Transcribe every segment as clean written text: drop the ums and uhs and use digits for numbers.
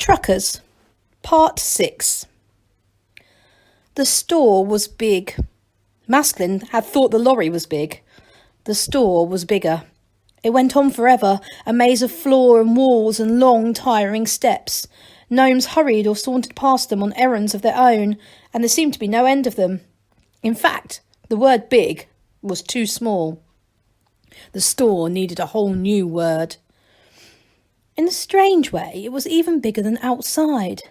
Truckers, Part 6. The store was big. Masklin had thought the lorry was big. The store was bigger. It went on forever, a maze of floor and walls and long, tiring steps. Gnomes hurried or sauntered past them on errands of their own, and there seemed to be no end of them. In fact, the word big was too small. The store needed a whole new word. In a strange way, it was even bigger than outside.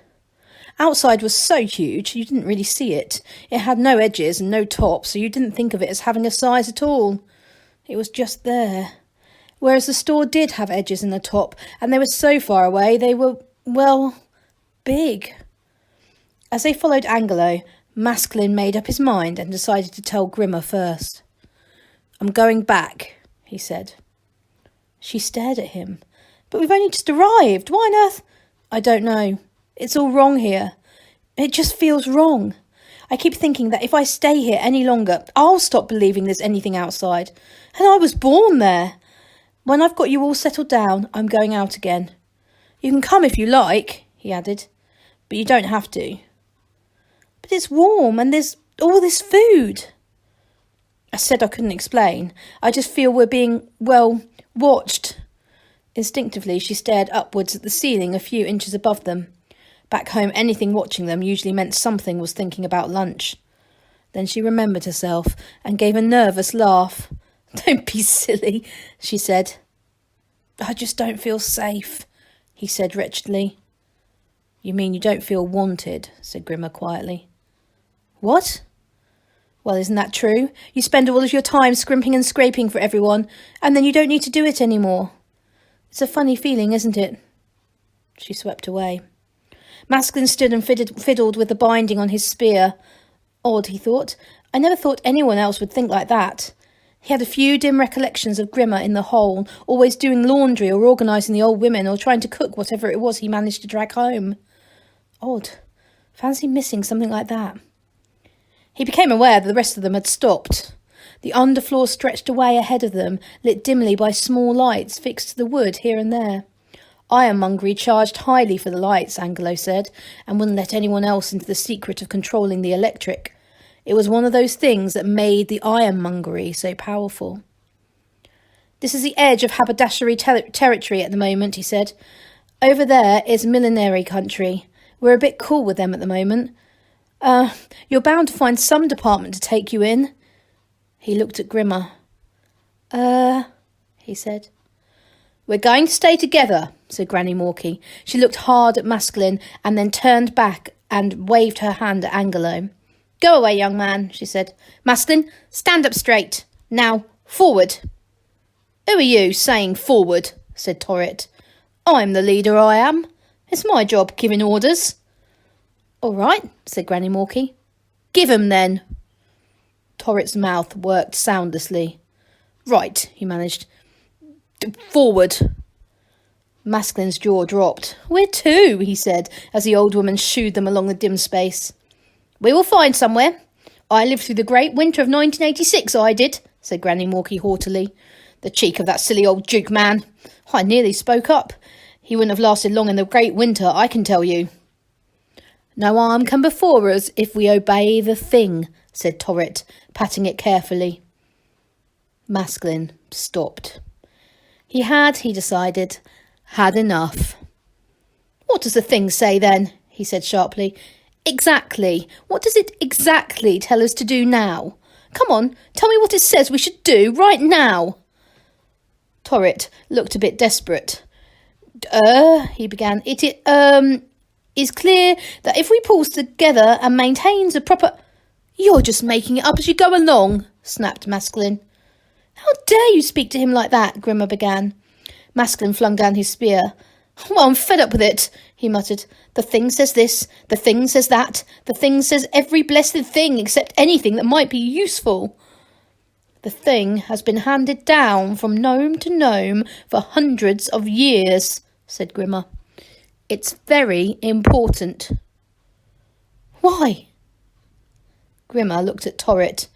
Outside was so huge you didn't really see it. It had no edges and no top, so you didn't think of it as having a size at all. It was just there. Whereas the store did have edges in the top, and they were so far away they were, well, big. As they followed Angelo, Masklin made up his mind and decided to tell Grimma first. "I'm going back," he said. She stared at him. "But we've only just arrived. Why on earth?" "I don't know. It's all wrong here. It just feels wrong. I keep thinking that if I stay here any longer, I'll stop believing there's anything outside. And I was born there. When I've got you all settled down, I'm going out again. You can come if you like," he added, "but you don't have to." "But it's warm and there's all this food." I said I couldn't explain. I just feel we're being, well, watched. Instinctively, she stared upwards at the ceiling a few inches above them. Back home, anything watching them usually meant something was thinking about lunch. Then she remembered herself and gave a nervous laugh. "Don't be silly," she said. "I just don't feel safe," he said wretchedly. "You mean you don't feel wanted?" said Grimma quietly. "What?" "Well, isn't that true? You spend all of your time scrimping and scraping for everyone, and then you don't need to do it anymore. It's a funny feeling, isn't it?" She swept away. Masklin stood and fiddled with the binding on his spear. Odd, he thought. I never thought anyone else would think like that. He had a few dim recollections of Grimma in the hole, always doing laundry or organising the old women or trying to cook whatever it was he managed to drag home. Odd. Fancy missing something like that. He became aware that the rest of them had stopped. The underfloor stretched away ahead of them, lit dimly by small lights fixed to the wood here and there. Ironmongery charged highly for the lights, Angelo said, and wouldn't let anyone else into the secret of controlling the electric. It was one of those things that made the ironmongery so powerful. "This is the edge of haberdashery territory at the moment," he said. "Over there is millinery country. We're a bit cool with them at the moment. You're bound to find some department to take you in." He looked at Grimma. He said. "We're going to stay together," said Granny Morky. She looked hard at Masklin and then turned back and waved her hand at Angelo. "Go away, young man," she said. "Masklin, stand up straight. Now, forward." "Who are you saying forward?" said Torret. "I'm the leader, I am. It's my job giving orders." "All right," said Granny Morky. "Give 'em then." Torret's mouth worked soundlessly. "Right," he managed. "Forward." Masklin's jaw dropped. "Where to?" he said, as the old woman shooed them along the dim space. "We will find somewhere. I lived through the great winter of 1986, I did," said Granny Morky haughtily. "The cheek of that silly old Duke man. I nearly spoke up. He wouldn't have lasted long in the great winter, I can tell you." "No harm come before us if we obey the thing," said Torret, patting it carefully. Masklin stopped. He had, he decided, had enough. "What does the thing say then?" he said sharply. "Exactly. What does it exactly tell us to do now? Come on, tell me what it says we should do right now." Torret looked a bit desperate. He began. It is clear that if we pulls together and maintains a proper..." "You're just making it up as you go along," snapped Masklin. "How dare you speak to him like that?" Grimma began. Masklin flung down his spear. "Well, I'm fed up with it," he muttered. "The thing says this, the thing says that, the thing says every blessed thing except anything that might be useful." "The thing has been handed down from gnome to gnome for hundreds of years," said Grimma. "It's very important." "Why?" Grimma looked at Torret.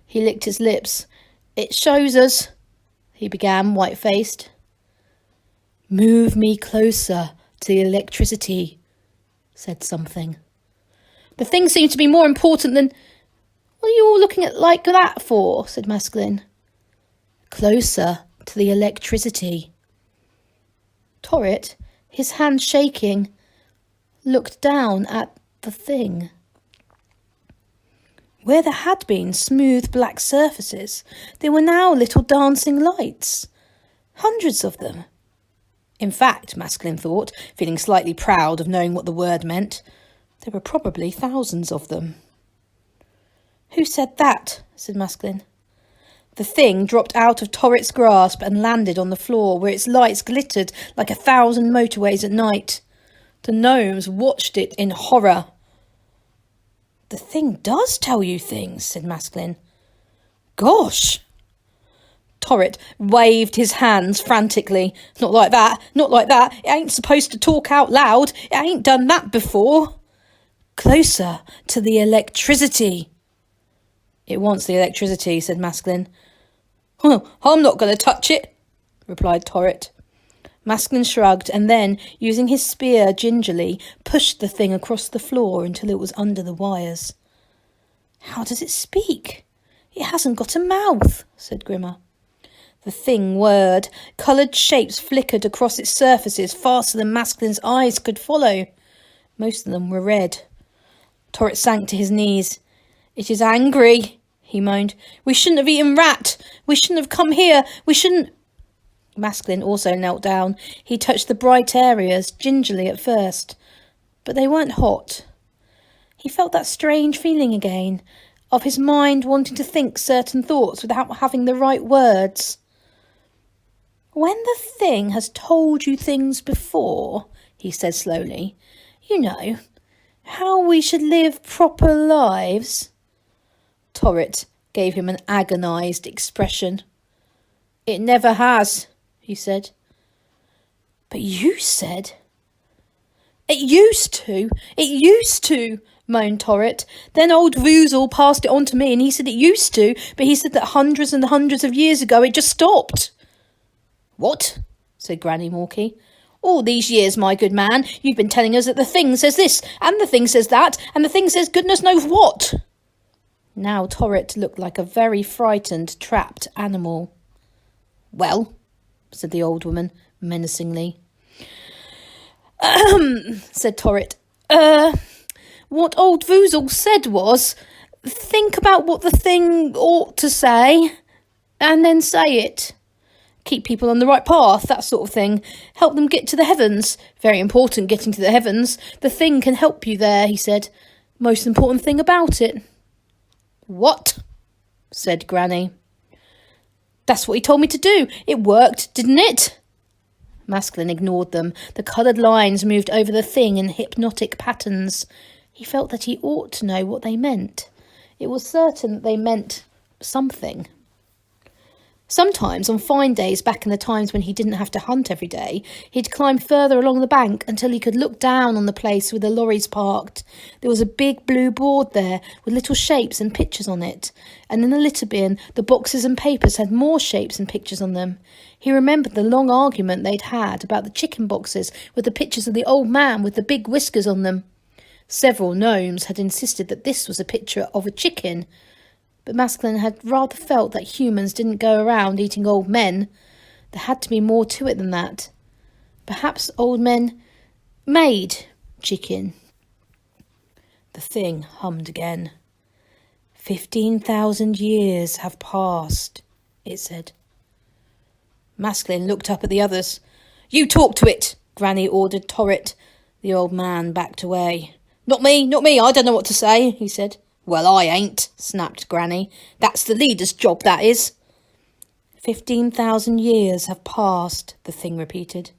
He licked his lips. "It shows us," he began, white-faced. "Move me closer to the electricity," said something. The thing seemed to be more important than... What are you all looking at like that for? Said Masklin. Closer to the electricity. Torret, his hand shaking, looked down at the thing. Where there had been smooth black surfaces, there were now little dancing lights. Hundreds of them. In fact, Masklin thought, feeling slightly proud of knowing what the word meant, there were probably thousands of them. Who said that? Said Masklin. The thing dropped out of Torret's grasp and landed on the floor, where its lights glittered like 1,000 motorways at night. The gnomes watched it in horror. The thing does tell you things, said Masklin. Gosh! Torret waved his hands frantically. Not like that, not like that. It ain't supposed to talk out loud. It ain't done that before. Closer to the electricity. It wants the electricity, said Masklin. I'm not going to touch it, replied Torret. Masklin shrugged and then, using his spear gingerly, pushed the thing across the floor until it was under the wires. How does it speak? It hasn't got a mouth, said Grimmer. The thing whirred. Coloured shapes flickered across its surfaces faster than Masklin's eyes could follow. Most of them were red. Torret sank to his knees. It is angry, he moaned. We shouldn't have eaten rat. We shouldn't have come here. We shouldn't... Masklin also knelt down. He touched the bright areas, gingerly at first, but they weren't hot. He felt that strange feeling again, of his mind wanting to think certain thoughts without having the right words. When the thing has told you things before, he said slowly, you know, how we should live proper lives. Torret gave him an agonised expression. It never has, he said. But you said... It used to, moaned Torret. Then old Voozle passed it on to me and he said it used to, but he said that hundreds and hundreds of years ago it just stopped. What? Said Granny Morky. All these years, my good man, you've been telling us that the thing says this, and the thing says that, and the thing says goodness knows what. Now Torret looked like a very frightened, trapped animal. Well, said the old woman menacingly. Said Torret. What old Voozle said was, think about what the thing ought to say, and then say it. Keep people on the right path, that sort of thing. Help them get to the heavens. Very important, getting to the heavens. The thing can help you there, he said. Most important thing about it. What? Said Granny. That's what he told me to do. It worked, didn't it? Masklin ignored them. The coloured lines moved over the thing in hypnotic patterns. He felt that he ought to know what they meant. It was certain that they meant something. Sometimes, on fine days back in the times when he didn't have to hunt every day, he'd climb further along the bank until he could look down on the place where the lorries parked. There was a big blue board there with little shapes and pictures on it, and in the litter bin the boxes and papers had more shapes and pictures on them. He remembered the long argument they'd had about the chicken boxes with the pictures of the old man with the big whiskers on them. Several gnomes had insisted that this was a picture of a chicken, but Masklin had rather felt that humans didn't go around eating old men. There had to be more to it than that. Perhaps old men made chicken. The thing hummed again. 15,000 years have passed, it said. Masklin looked up at the others. You talk to it, Granny ordered Torret. The old man backed away. Not me, I don't know what to say, he said. Well, I ain't, snapped Granny. That's the leader's job, that is. 15,000 years have passed, the thing repeated.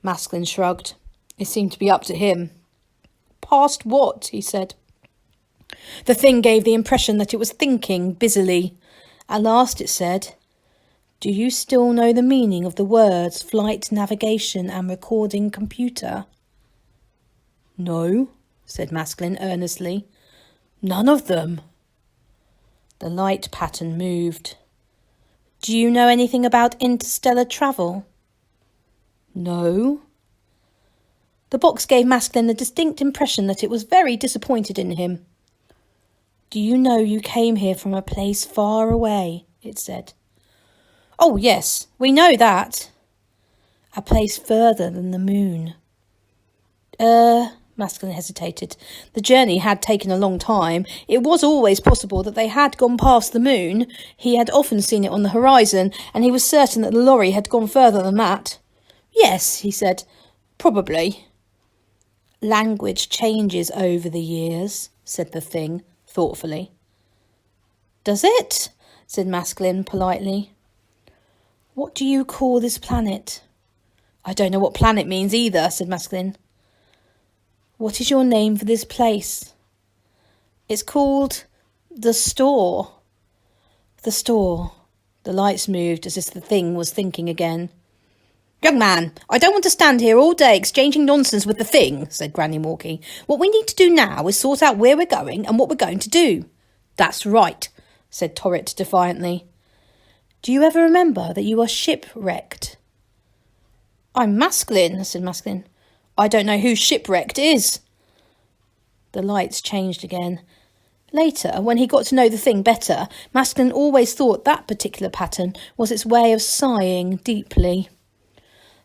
Masklin shrugged. It seemed to be up to him. Past what? He said. The thing gave the impression that it was thinking busily. At last it said, Do you still know the meaning of the words flight, navigation and recording computer? No, said Masklin earnestly. None of them. The light pattern moved. Do you know anything about interstellar travel? No. The box gave Masklin the distinct impression that it was very disappointed in him. "Do you know you came here from a place far away?" it said. "Oh, yes, we know that." "A place further than the moon." Masklin hesitated. The journey had taken a long time. It was always possible that they had gone past the moon. He had often seen it on the horizon, and he was certain that the lorry had gone further than that. "Yes," he said, "probably." "Language changes over the years," said the thing, thoughtfully. "Does it?" said Masklin politely. "What do you call this planet?" "I don't know what planet means either," said Masklin. "What is your name for this place?" "It's called the store." The store. The lights moved as if the thing was thinking again. "Young man, I don't want to stand here all day exchanging nonsense with the thing," said Granny Morky. "What we need to do now is sort out where we're going and what we're going to do." "That's right," said Torrit defiantly. "Do you ever remember that you are shipwrecked?" "I'm Masklin," said Masklin. "I don't know who shipwrecked is." The lights changed again. Later, when he got to know the thing better, Masklin always thought that particular pattern was its way of sighing deeply.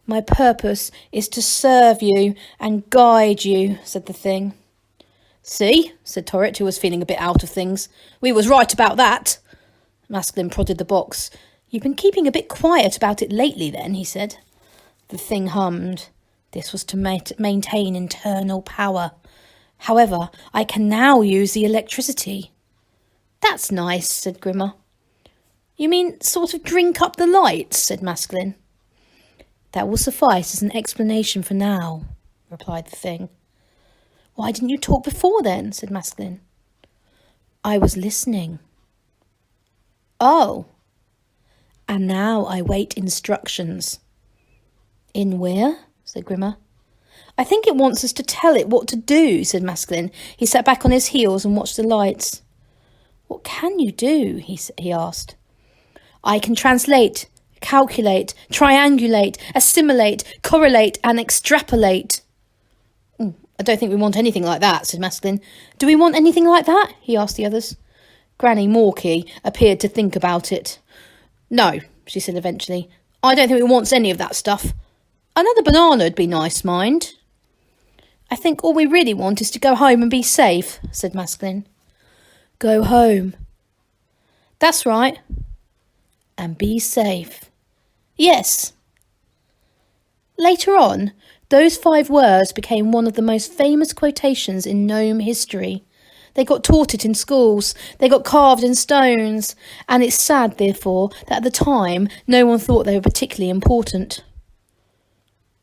"My purpose is to serve you and guide you," said the thing. "See," said Torrit, who was feeling a bit out of things. "We was right about that." Masklin prodded the box. "You've been keeping a bit quiet about it lately then," he said. The thing hummed. "This was to maintain internal power. However, I can now use the electricity." "That's nice," said Grimmer. "You mean sort of drink up the lights?" said Masklin. "That will suffice as an explanation for now," replied the thing. "Why didn't you talk before then?" said Masklin. "I was listening." "Oh." "And now I wait instructions." "In where?" said Grimmer. "I think it wants us to tell it what to do," said Masklin. He sat back on his heels and watched the lights. "What can you do?" he asked. "I can translate, calculate, triangulate, assimilate, correlate and extrapolate." "I don't think we want anything like that," said Masklin. "Do we want anything like that?" he asked the others. Granny Morky appeared to think about it. "No," she said eventually. "I don't think we want any of that stuff. Another banana'd be nice, mind." "I think all we really want is to go home and be safe," said Masklin. "Go home." "That's right." "And be safe." "Yes." Later on, those 5 words became one of the most famous quotations in gnome history. They got taught it in schools, they got carved in stones, and it's sad, therefore, that at the time no one thought they were particularly important.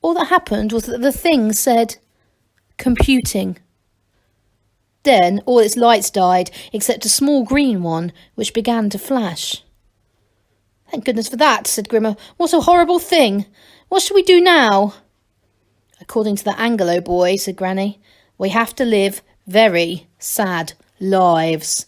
All that happened was that the thing said, "computing." Then all its lights died, except a small green one, which began to flash. "Thank goodness for that," said Grimmer. "What a horrible thing! What shall we do now?" "According to the Anglo boy," said Granny, "we have to live very sad lives."